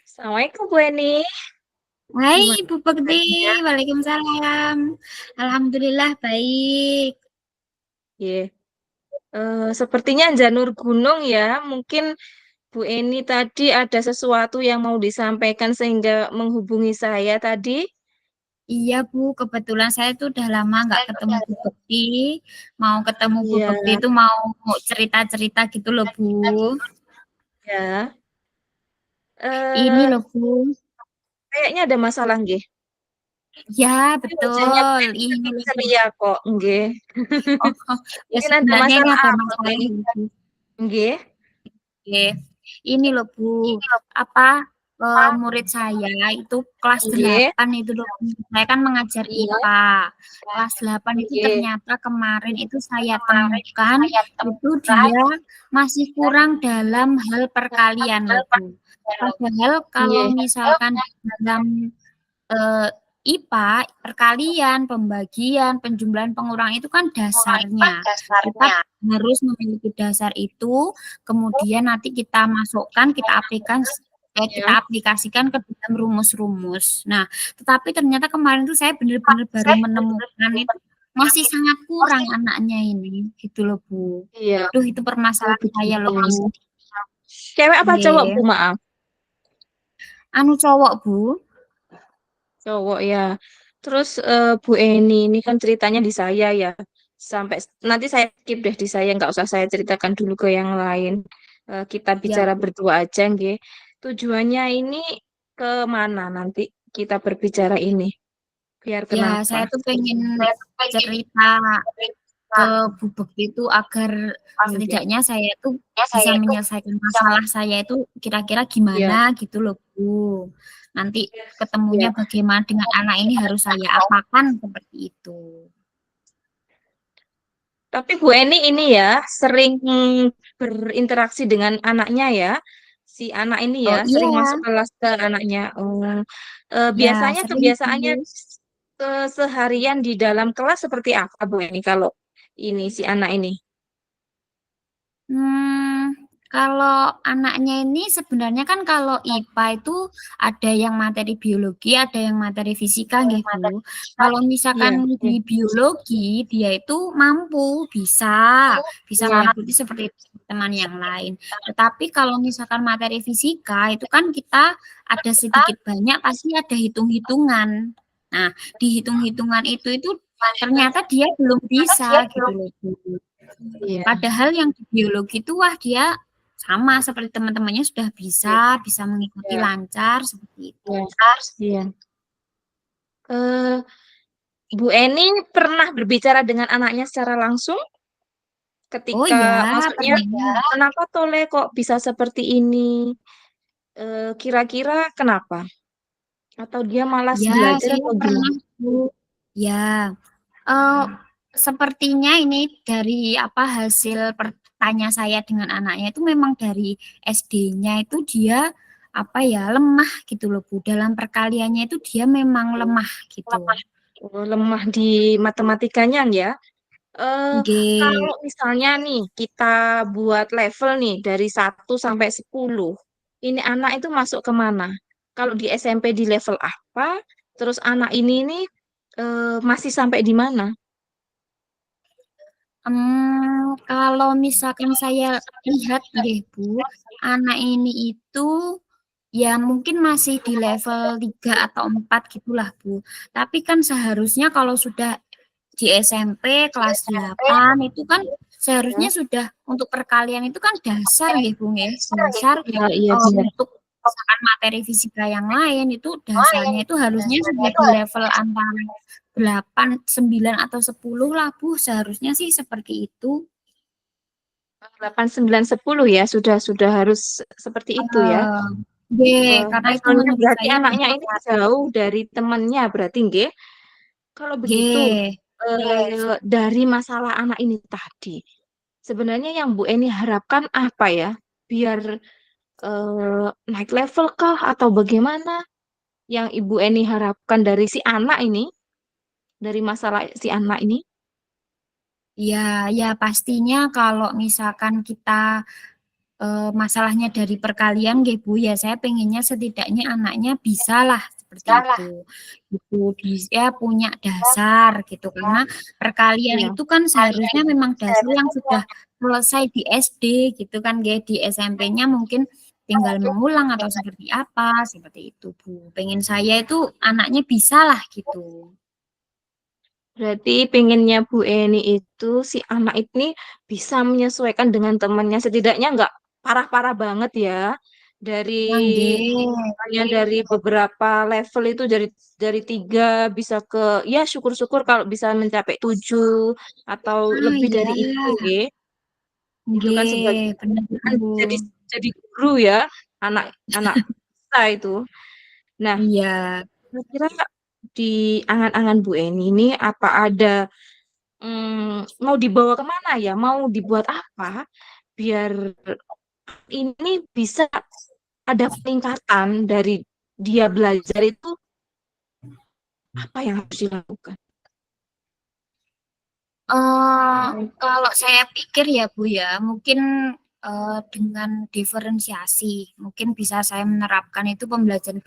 Assalamualaikum Bu Eni, Hai gimana Ibu Bekti, kabarnya? Waalaikumsalam. Alhamdulillah baik. Ye, sepertinya Janur Gunung ya. Mungkin Bu Eni tadi ada sesuatu yang mau disampaikan sehingga menghubungi saya tadi. Iya Bu, kebetulan saya tuh udah lama nggak ketemu Bu Bekti. Mau ketemu Bu Iya, Bekti itu mau cerita-cerita gitu loh Bu. ya. Ini Eh, loh Bu. kayaknya ada masalah nggih. Ya Tapi wajahnya Bu betul. Eni Ini tapi loh Bu. ceria kok, nggih. Oh, ya Mungkin ada sebenarnya ini masalah ada apa Bu masalah Eni? loh Bu. Nggih. Oke. Ini loh Bu, apa murid saya itu kelas Nggih. 8 itu loh Bu. Saya kan mengajar Iya. IPA. Kelas 8 itu Nggih. ternyata kemarin itu saya temukan itu dia masih kurang dalam hal perkalian loh Bu. Padahal kalau Nggih. misalkan dalam eh, IPA, perkalian, pembagian, penjumlahan, pengurangan itu kan dasarnya. Kita harus memiliki dasar itu, kemudian nanti kita masukkan, kita Ya. aplikasikan ke dalam rumus-rumus. Nah, tetapi ternyata kemarin itu saya benar-benar baru menemukan itu masih sangat kurang anaknya ini, gitu loh Bu. Iya. Duh, itu Oh permasalahan saya begitu. loh Bu. Cewek apa cowok Nggih. Bu? Maaf. Anu cowok Bu. Cowok ya. Terus Bu Eni ini kan ceritanya di saya ya. Sampai nanti saya skip deh di saya, nggak usah saya ceritakan dulu ke yang lain. Kita Ya bicara Bu. berdua aja, nggih. Tujuannya ini ke mana nanti kita berbicara ini? Biar Ya, kenapa? saya tuh pengen cerita ke Bu Bekti itu agar Nggih. setidaknya saya tuh bisa menyelesaikan masalah saya itu kira-kira gimana Iya, gitu loh Bu. Nanti ketemunya iya. bagaimana dengan anak ini harus saya apakan seperti itu. Tapi Bu Eni ini ya sering berinteraksi dengan anaknya ya. Si anak ini ya Oh sering masuk iya, kelas ke anaknya. Oh, ya biasanya sering kebiasaannya Bu. seharian di dalam kelas seperti apa Bu Eni kalau ini si anak ini? Hmm, kalau anaknya ini sebenarnya kan kalau IPA itu ada yang materi biologi, ada yang materi fisika, nggih Bu. Kalau misalkan Iya, di iya. biologi dia itu mampu, bisa, bisa Iya, mengikuti seperti teman yang lain. Tetapi kalau misalkan materi fisika itu kan kita ada sedikit banyak pasti ada hitung-hitungan. Nah, di hitung-hitungan itu ternyata dia belum bisa gitu loh Bu. iya, Padahal yang di biologi itu wah dia sama seperti teman-temannya sudah bisa mengikuti iya, lancar seperti itu. iya. Iya. Eh, Bu Eni pernah berbicara dengan anaknya secara langsung Oh ketika ya, maksudnya pernah. kenapa Tole kok bisa seperti ini? Kira-kira kenapa? Atau dia malas Ya, belajar saya atau pernah gimana? Bu. Ya, eh, sepertinya ini dari apa hasil pertanya saya dengan anaknya itu memang dari SD-nya itu dia apa ya lemah gitu loh Bu. Dalam perkaliannya itu dia memang lemah gitu. Oh, lemah di matematikanya ya. Eh, Nggih. kalau misalnya nih kita buat level nih dari 1 sampai 10, ini anak itu masuk ke mana? Kalau di SMP di level apa? Terus anak ini nih masih sampai di mana? Kalau misalkan saya lihat deh Bu, anak ini itu ya mungkin masih di level 3 atau 4 gitulah Bu. Tapi kan seharusnya kalau sudah di SMP kelas 8 itu kan seharusnya Ya, sudah untuk perkalian itu kan dasar ya Bu ya. Dasar iya, iya benar. untuk misalkan materi fisika yang lain itu dasarnya itu harusnya sudah di level antara 8, 9 atau 10 lah Bu. Seharusnya sih seperti itu. 8, 9, 10 ya sudah harus seperti itu ya. Eh, B, karena itu Levelnya menurut berarti saya anaknya ini dasar. jauh dari temannya berarti nggih. Kalau begitu G. dari masalah anak ini tadi, sebenarnya yang Bu Eni harapkan apa ya? Biar naik level kah atau bagaimana? Yang Ibu Eni harapkan dari si anak ini, dari masalah si anak ini? Ya, ya pastinya kalau misalkan kita masalahnya dari perkalian nggih Bu, ya saya pengennya setidaknya anaknya bisalah seperti itu. Gitu, dia punya dasar gitu. Karena perkalian Iya. itu kan seharusnya memang dasar yang sudah selesai di SD gitu kan nggih, di SMP-nya mungkin tinggal mengulang atau seperti itu Bu. Pengen saya itu anaknya bisalah gitu. Berarti pengennya Bu Eni itu si anak ini bisa menyesuaikan dengan temannya, setidaknya nggak parah-parah banget ya. Dari Nah, nggih. hanya dari beberapa level itu dari 3 bisa ke ya syukur-syukur kalau bisa mencapai 7 atau Ah, lebih iya. dari itu, nggih. Itu kan sebagai Nggih, bener kan Bu. jadi guru ya anak-anak kita itu. Nah, Iya. kira-kira di angan-angan Bu Eni ini apa ada mau dibawa kemana ya? Mau dibuat apa biar ini bisa ada peningkatan dari dia belajar itu apa yang harus dilakukan? Kalau saya pikir ya Bu ya, mungkin dengan diferensiasi, mungkin bisa saya menerapkan itu pembelajaran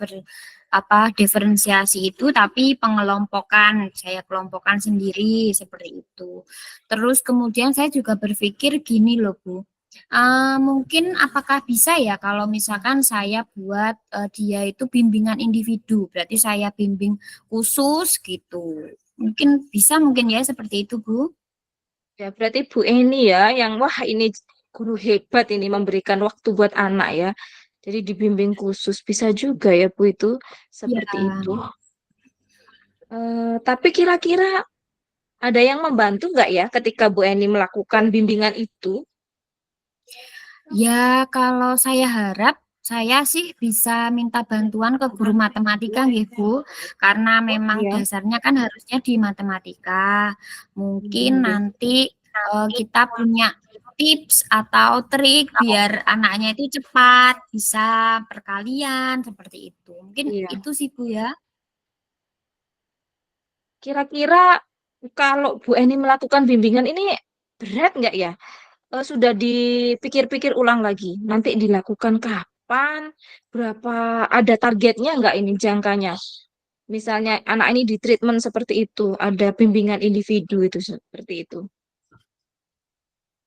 diferensiasi itu, tapi pengelompokan, saya kelompokkan sendiri seperti itu. Terus kemudian saya juga berpikir gini loh Bu, mungkin apakah bisa ya kalau misalkan saya buat dia itu bimbingan individu, berarti saya bimbing khusus gitu. Mungkin bisa mungkin ya seperti itu, Bu. Ya, berarti Bu Eni ya yang wah ini guru hebat ini memberikan waktu buat anak ya. Jadi dibimbing khusus bisa juga ya Bu itu Ya, seperti itu. Tapi kira-kira ada yang membantu nggak ya ketika Bu Eni melakukan bimbingan itu? ya kalau saya harap saya sih bisa minta bantuan ke guru matematika nggih, Bu. Karena memang Iya. dasarnya kan harusnya di matematika. Iya, Mungkin iya. nanti kita punya tips atau trik biar anaknya itu cepat bisa perkalian seperti itu. Mungkin Iya. itu sih, Bu ya. Kira-kira kalau Bu Eni melakukan bimbingan ini berat nggak ya? Sudah dipikir-pikir ulang lagi. Nanti dilakukan kapan? Berapa ada targetnya nggak ini jangkanya? Misalnya anak ini di treatment seperti itu, ada bimbingan individu itu seperti itu.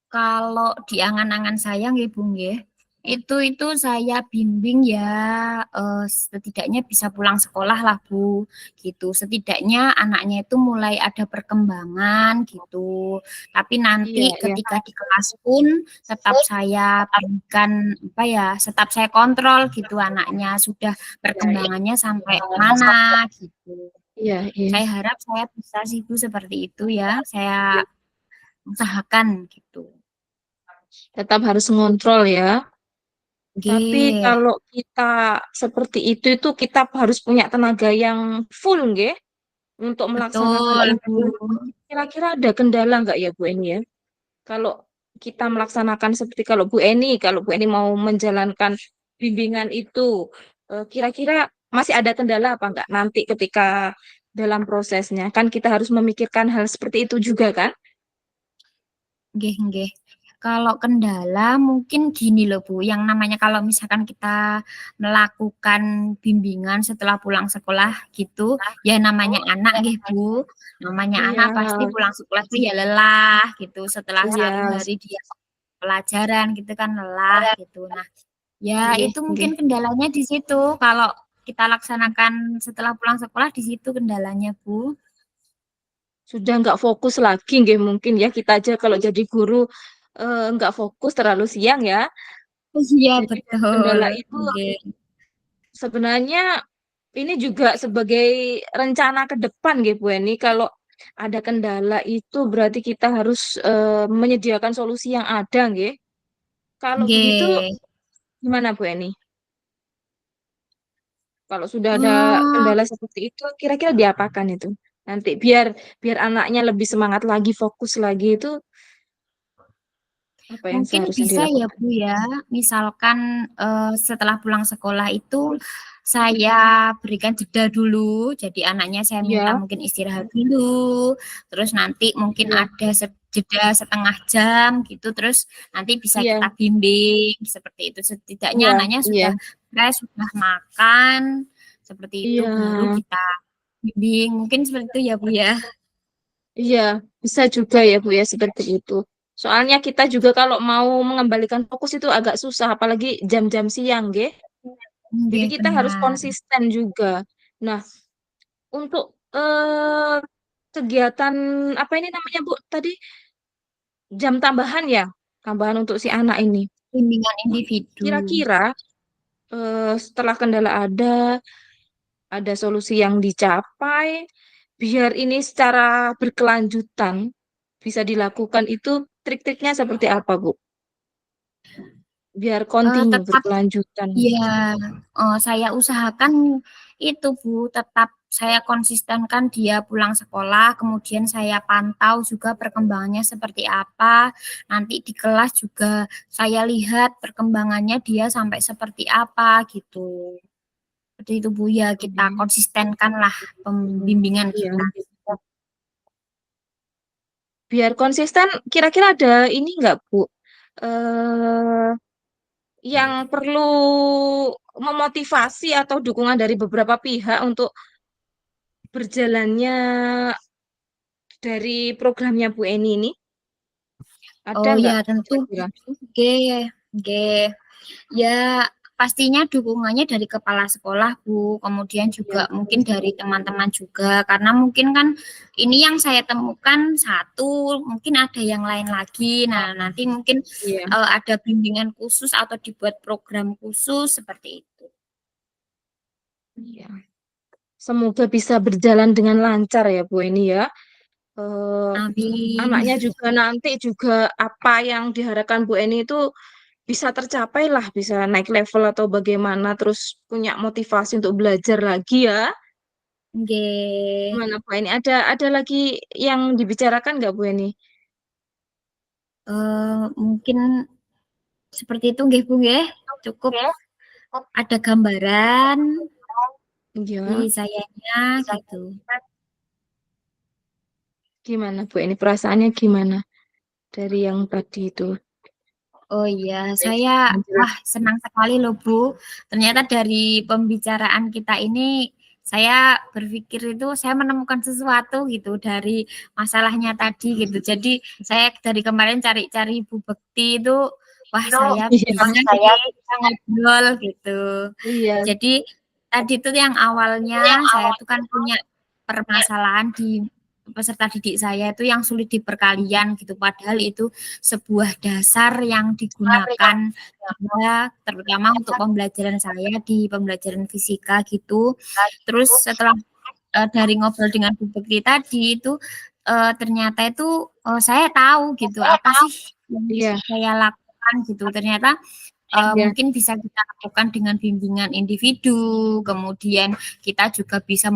Kalau di angan-angan saya nggih Bu nggih, itu saya bimbing ya setidaknya bisa pulang sekolah lah Bu, gitu. Setidaknya anaknya itu mulai ada perkembangan gitu. Tapi nanti Iya, iya. ketika di kelas pun tetap saya berikan apa ya, tetap saya kontrol gitu anaknya sudah perkembangannya sampai mana gitu. Iya, iya. Saya harap saya bisa sih Bu seperti itu ya, saya usahakan gitu. Tetap harus ngontrol ya. Tapi Oke, kalau kita seperti itu kita harus punya tenaga yang full, nggih, untuk melaksanakan betul, itu. Bu. Kira-kira ada kendala nggak ya Bu Eni ya? Kalau kita melaksanakan seperti kalau Bu Eni mau menjalankan bimbingan itu, kira-kira masih ada kendala apa enggak nanti ketika dalam prosesnya? Kan kita harus memikirkan hal seperti itu juga kan? Nggih, nggih. Kalau kendala mungkin gini loh Bu, yang namanya kalau misalkan kita melakukan bimbingan setelah pulang sekolah gitu, ya namanya anak nggih Bu, namanya Iya, anak pasti pulang sekolah itu ya lelah gitu, setelah satu iya, hari dia pelajaran gitu kan lelah gitu. Nah, ya nggih, itu nggih. mungkin kendalanya di situ, kalau kita laksanakan setelah pulang sekolah di situ kendalanya Bu. Sudah nggak fokus lagi nggih mungkin ya kita aja kalau jadi guru nggak fokus terlalu siang ya. Iya Jadi betul, kendala itu nggih. sebenarnya ini juga sebagai rencana ke depan gitu Bu Eni. Kalau ada kendala itu berarti kita harus menyediakan solusi yang ada nggih. Kalau begitu Nggih. gimana Bu Eni? Kalau sudah ada Oh, kendala seperti itu kira-kira diapakan itu? Nanti biar biar anaknya lebih semangat lagi, fokus lagi itu apa yang mungkin seharusnya bisa ya dilakukan? Bu ya, misalkan setelah pulang sekolah itu saya berikan jeda dulu, jadi anaknya saya minta Iya, mungkin istirahat dulu, terus nanti mungkin iya, ada jeda setengah jam gitu, terus nanti bisa kita Iya, bimbing seperti itu. Setidaknya iya, anaknya iya, sudah fresh, sudah makan, seperti itu iya, baru kita bimbing. Mungkin seperti itu ya Bu ya. iya. Bisa juga ya Bu ya seperti itu. Soalnya kita juga kalau mau mengembalikan fokus itu agak susah, apalagi jam-jam siang, nggih. Jadi Nggih, kita harus benar. konsisten juga. Nah, untuk kegiatan apa ini namanya Bu tadi jam tambahan ya, tambahan untuk si anak ini. Bimbingan individu. Kira-kira setelah kendala ada solusi yang dicapai, biar ini secara berkelanjutan bisa dilakukan itu trik-triknya seperti apa Bu? Biar kontinu Tetap berkelanjutan. ya, saya usahakan itu Bu, tetap saya konsistenkan dia pulang sekolah, kemudian saya pantau juga perkembangannya seperti apa. Nanti di kelas juga saya lihat perkembangannya dia sampai seperti apa gitu. Seperti itu Bu ya, kita Hmm. konsistenkan lah pembimbingan Iya. kita. Biar konsisten, kira-kira ada ini nggak Bu? eh yang perlu memotivasi atau dukungan dari beberapa pihak untuk berjalannya dari programnya Bu Eni ini? Ada Oh nggak ya tentu, kira-kira? oke, oke. Ya, pastinya dukungannya dari kepala sekolah, Bu. Kemudian juga Iya, mungkin dari teman-teman juga. Karena mungkin kan ini yang saya temukan satu, mungkin ada yang lain lagi. Nah, nanti mungkin iya, ada bimbingan khusus atau dibuat program khusus seperti itu. iya. Semoga bisa berjalan dengan lancar ya Bu Eni ya. Eh, Amin. Anaknya juga nanti juga apa yang diharapkan Bu Eni itu bisa tercapai lah, bisa naik level atau bagaimana, terus punya motivasi untuk belajar lagi ya. Oke. Gimana Bu Eni? Ada lagi yang dibicarakan nggak Bu Eni? Mungkin seperti itu nggih, Bu nggih. Cukup Ya. ada gambaran di Iya. sayanya gitu. Gimana Bu Eni? Perasaannya gimana dari yang tadi itu? Oh iya, saya wah senang sekali loh Bu. Ternyata dari pembicaraan kita ini saya berpikir itu saya menemukan sesuatu gitu dari masalahnya tadi gitu. Jadi saya dari kemarin cari-cari Bu Bekti itu wah saya Iya. bisa gitu kita ngobrol gitu. Iya. Jadi tadi tuh yang awalnya saya tuh kan punya permasalahan di peserta didik saya itu yang sulit di perkalian gitu. Padahal itu sebuah dasar yang digunakan ya, terutama untuk pembelajaran saya di pembelajaran fisika gitu. Terus setelah dari ngobrol dengan Bu Bekti tadi itu ternyata itu saya tahu gitu apa sih yang bisa Iya. saya lakukan gitu. Ternyata Iya. mungkin bisa kita lakukan dengan bimbingan individu, kemudian kita juga bisa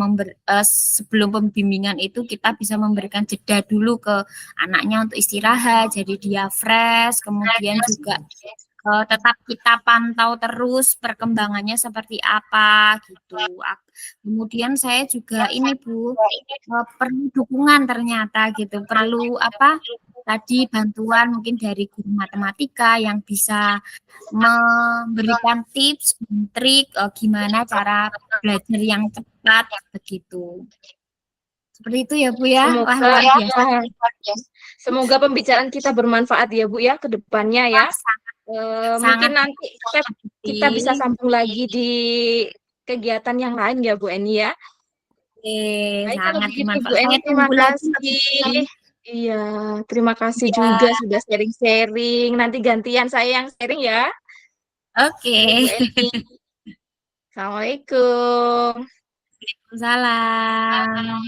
sebelum pembimbingan itu kita bisa memberikan jeda dulu ke anaknya untuk istirahat, jadi dia fresh, kemudian juga tetap kita pantau terus perkembangannya seperti apa gitu. Kemudian saya juga ini Bu perlu dukungan ternyata gitu, perlu apa? Tadi bantuan mungkin dari guru matematika yang bisa memberikan tips dan trik gimana cara belajar yang cepat begitu. Seperti itu ya Bu ya. Wah Semoga luar biasa. semoga pembicaraan kita bermanfaat ya Bu ya ke depannya ya. Wah sangat Mungkin sangat nanti kita bisa penting. sambung lagi di kegiatan yang lain ya Bu Eni ya. Oke, Baik kalau sangat begitu Bu bermanfaat. Eni Saya terima tunggu lagi kasih. nanti. Iya, terima kasih juga Ya, sudah sharing-sharing. Nanti gantian saya yang sharing ya. oke. Oke Bu Eni. Assalamualaikum. Salam.